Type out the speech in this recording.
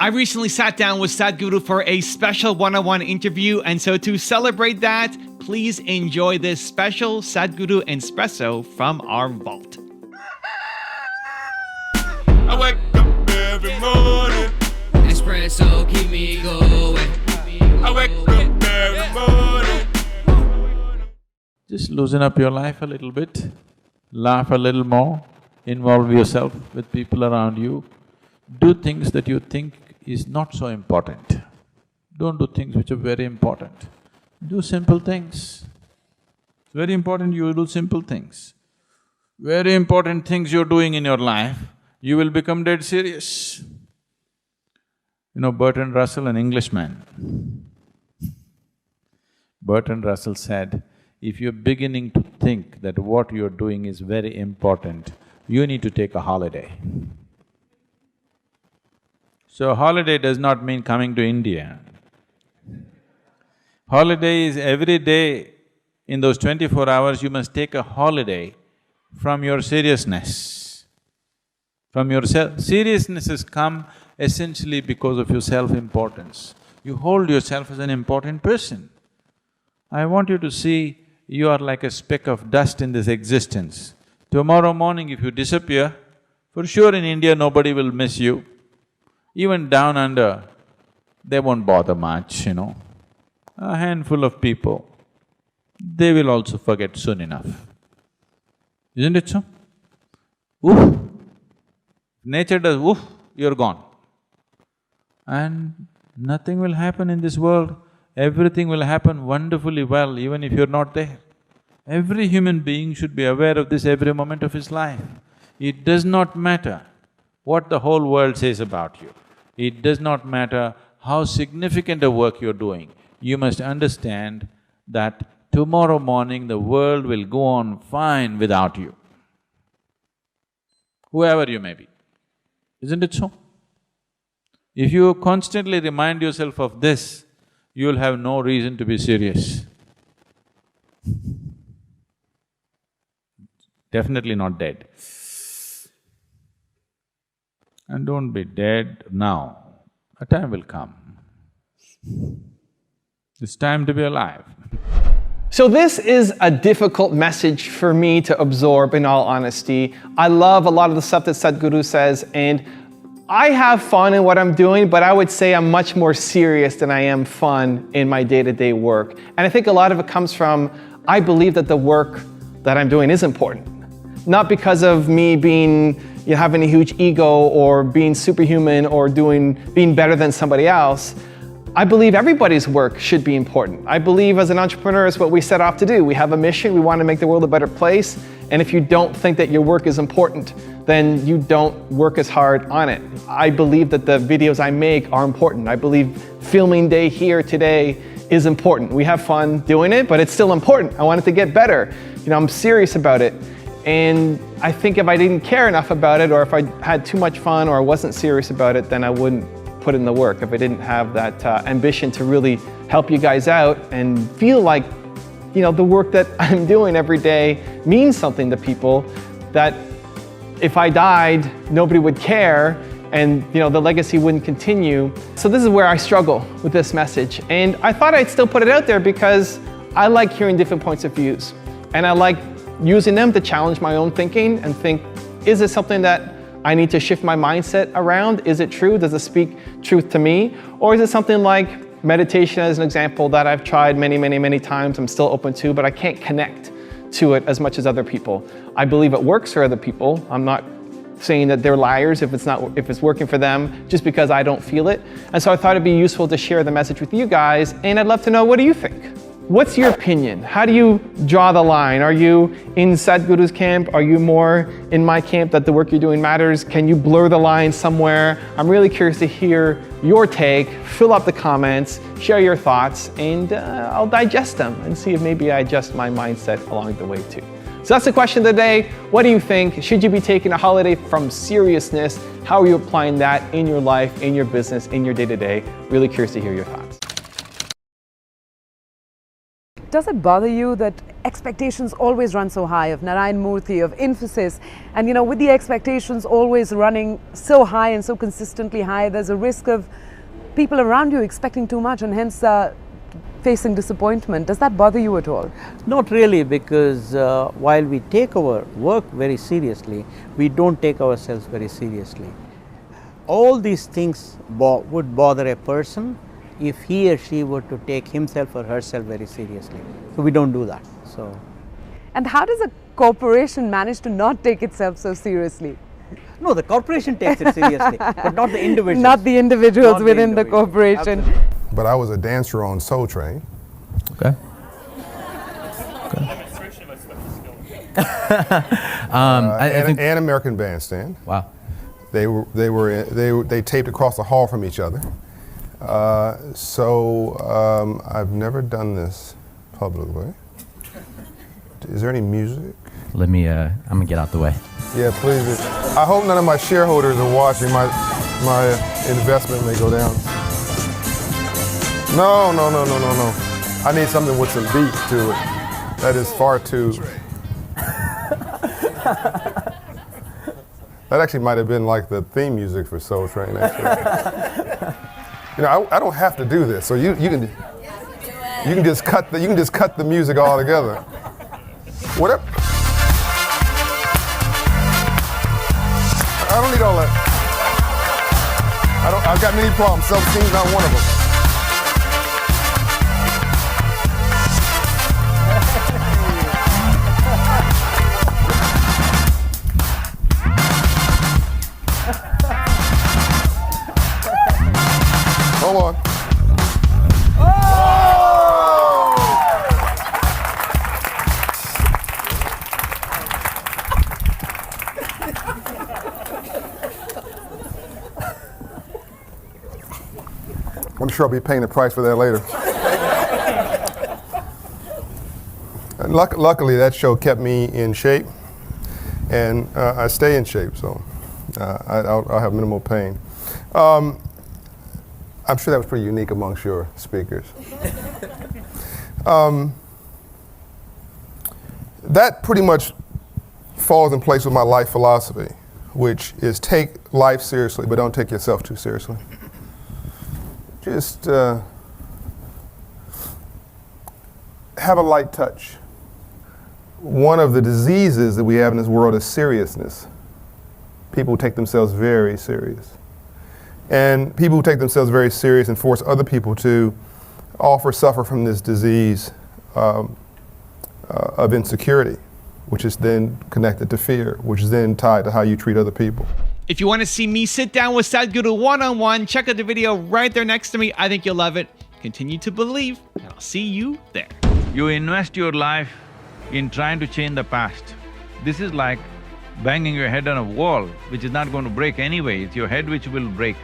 I recently sat down with Sadhguru for a special one-on-one interview, and so to celebrate that, please enjoy this special Sadhguru Espresso from our vault. I wake up every morning. Espresso keep me going. I wake up every morning. Just loosen up your life a little bit, laugh a little more, involve yourself with people around you, do things that you think is not so important. Don't do things which are very important. Do simple things. It's very important you do simple things. Very important things you're doing in your life, you will become dead serious. You know, Bertrand Russell, an Englishman, Bertrand Russell said, if you're beginning to think that what you're doing is very important, you need to take a holiday. So holiday does not mean coming to India. Holiday is every day, in those 24 hours, you must take a holiday from your seriousness. From your seriousness has come essentially because of your self-importance. You hold yourself as an important person. I want you to see you are like a speck of dust in this existence. Tomorrow morning if you disappear, for sure in India nobody will miss you. Even down under, they won't bother much, you know. A handful of people, they will also forget soon enough. Isn't it so? Oof! Nature does oof, you're gone. And nothing will happen in this world, everything will happen wonderfully well even if you're not there. Every human being should be aware of this every moment of his life. It does not matter what the whole world says about you. It does not matter how significant a work you're doing. You must understand that tomorrow morning the world will go on fine without you, whoever you may be. Isn't it so? If you constantly remind yourself of this, you'll have no reason to be serious. Definitely not dead. And don't be dead now, a time will come. It's time to be alive. So this is a difficult message for me to absorb, in all honesty. I love a lot of the stuff that Sadhguru says, and I have fun in what I'm doing, but I would say I'm much more serious than I am fun in my day-to-day work. And I think a lot of it comes from, I believe that the work that I'm doing is important. Not because of me being, having a huge ego or being superhuman or being better than somebody else. I believe everybody's work should be important. I believe as an entrepreneur it's what we set off to do. We have a mission, we want to make the world a better place, and if you don't think that your work is important, then you don't work as hard on it. I believe that the videos I make are important. I believe filming day here today is important. We have fun doing it, but it's still important. I want it to get better. I'm serious about it. And I think if I didn't care enough about it, or if I had too much fun, or I wasn't serious about it, then I wouldn't put in the work. If I didn't have that ambition to really help you guys out and feel like, the work that I'm doing every day means something to people, that if I died, nobody would care, and the legacy wouldn't continue. So this is where I struggle with this message. And I thought I'd still put it out there because I like hearing different points of views. And I like using them to challenge my own thinking and think, is this something that I need to shift my mindset around? Is it true? Does it speak truth to me? Or is it something like meditation as an example that I've tried many times, I'm still open to, but I can't connect to it as much as other people. I believe it works for other people. I'm not saying that they're liars if it's working for them just because I don't feel it. And so I thought it'd be useful to share the message with you guys, and I'd love to know, what do you think? What's your opinion? How do you draw the line? Are you in Sadhguru's camp? Are you more in my camp that the work you're doing matters? Can you blur the line somewhere? I'm really curious to hear your take. Fill up the comments, share your thoughts, and I'll digest them and see if maybe I adjust my mindset along the way too. So that's the question of the day. What do you think? Should you be taking a holiday from seriousness? How are you applying that in your life, in your business, in your day-to-day? Really curious to hear your thoughts. Does it bother you that expectations always run so high of Narayan Murthy, of Infosys, and with the expectations always running so high and so consistently high, there's a risk of people around you expecting too much and hence facing disappointment. Does that bother you at all? Not really, because while we take our work very seriously, we don't take ourselves very seriously. All these things would bother a person if he or she were to take himself or herself very seriously. So we don't do that. And how does a corporation manage to not take itself so seriously? No, the corporation takes it seriously, but not the individuals. Not the individuals Not the within the individuals. corporation. Absolutely. But I was a dancer on Soul Train. Okay. I think. And American Bandstand. Wow. They taped across the hall from each other. I've never done this publicly. Is there any music? Let me. I'm gonna get out the way. Yeah, please. I hope none of my shareholders are watching. My investment may go down. No. I need something with some beat to it. That is far too. That actually might have been like the theme music for Soul Train. Actually, I don't have to do this, so you can just cut the music altogether. Whatever. I don't need all that. I've got many problems. Self-esteem's not one of them. Hold on. I'm sure I'll be paying the price for that later. And luckily, that show kept me in shape, and I stay in shape, so I'll have minimal pain. I'm sure that was pretty unique amongst your speakers. That pretty much falls in place with my life philosophy, which is take life seriously, but don't take yourself too seriously. Just have a light touch. One of the diseases that we have in this world is seriousness. People take themselves very serious. And people who take themselves very serious and force other people to also suffer from this disease of insecurity, which is then connected to fear, which is then tied to how you treat other people. If you want to see me sit down with Sadhguru one-on-one, check out the video right there next to me. I think you'll love it. Continue to believe, and I'll see you there. You invest your life in trying to change the past. This is like banging your head on a wall, which is not going to break anyway. It's your head which will break.